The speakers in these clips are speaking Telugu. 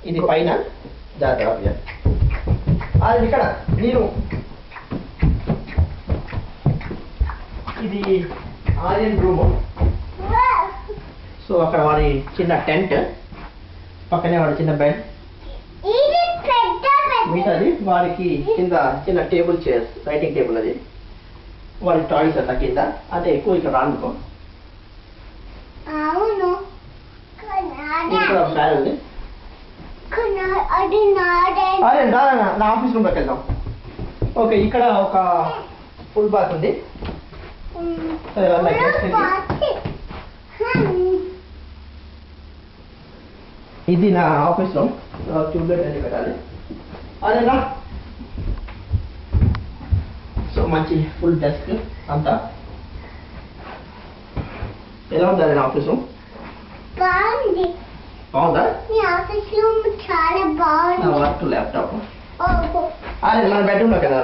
ఇది పైన జాగ్రత్త అది ఇక్కడ నేను ఇది ఆర్యన్ రూము. సో అక్కడ వాడి చిన్న టెంట్, పక్కనే వాడి చిన్న బెడ్, మిగతాది వాడికి కింద చిన్న టేబుల్ చైర్స్, రైటింగ్ టేబుల్, అది వాడి టాయ్స్ అట్లా కింద. అంటే ఎక్కువ ఇక్కడ రానుకో. ఇక్కడ ఒక ఫ్యాన్ ఉంది. అరే నా ఆఫీస్ రూమ్లోకి వెళ్దాం. ఓకే, ఇక్కడ ఒక ఫుల్ బాత్ ఉంది. ఇది నా ఆఫీస్ రూమ్. ట్యూబ్లైట్ అన్ని పెట్టాలి. అదేనా సో మంచి ఫుల్ డెస్క్ అంతా. ఎలా ఉంది అదే నా ఆఫీస్ రూమ్? బాగుందా? చాలా బాగుంది. నా వర్క్ ల్యాప్టాప్. అదే మన బెడ్రూమ్లో కదా.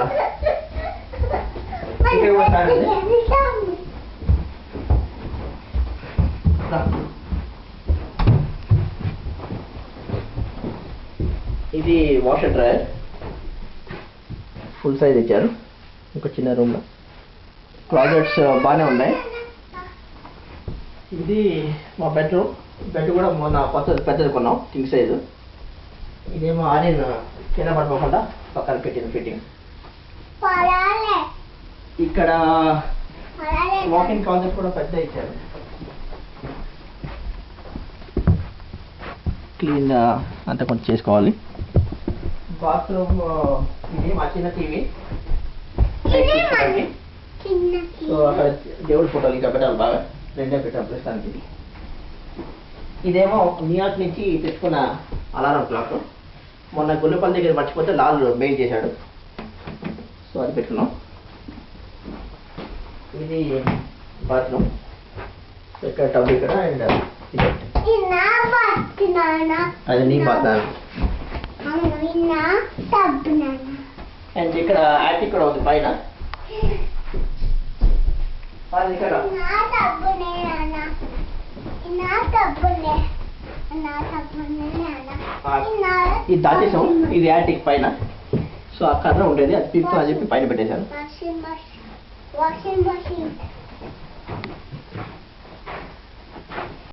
ఇది వాషర్ డ్రైయర్, ఫుల్ సైజ్ ఇచ్చారు. ఒక చిన్న రూమ్లో క్లాజెట్స్ బాగానే ఉన్నాయి. ఇది మా బెడ్రూమ్. బెడ్ కూడా మొన్న పెద్దది కొన్నాం, కింగ్ సైజు. ఇదేమో ఆర్యన్ కింద పడిపోకుండా పక్కన పెట్టిన ఫిట్టింగ్. ఇక్కడ వాకింగ్ కాన్సెప్ట్ కూడా పెద్ద ఇచ్చారు. క్లీన్ అంతా కొంచెం చేసుకోవాలి. బాత్రూమ్ ఇది మా చిన్న టీవీ. సో అక్కడ దేవుడి ఫోటోలు ఇంకా పెట్టాలి, బాగా రెండే పెట్టాలి ప్రస్తుతానికి. ఇదేమో న్యూయార్క్ నుంచి తెచ్చుకున్న అలారం క్లాక్. మొన్న గొల్లపల్లి దగ్గర మర్చిపోతే లాల్ మెయిల్ చేశాడు, సో అది పెట్టుకున్నాం. ఇది బాత్రూమ్. ఇక్కడ టబ్ ఇక్కడ అండ్ అది నీ బాత్. అండ్ ఇక్కడ యాటిక్ కూడా ఉంది పైన. ఇక్కడ ఇది దాచేసాం. ఇది యాటిక్ పైన. సో అక్కడ ఉండేది, అది పిప్పు అని చెప్పి పైన పెట్టేశాను. Washing machine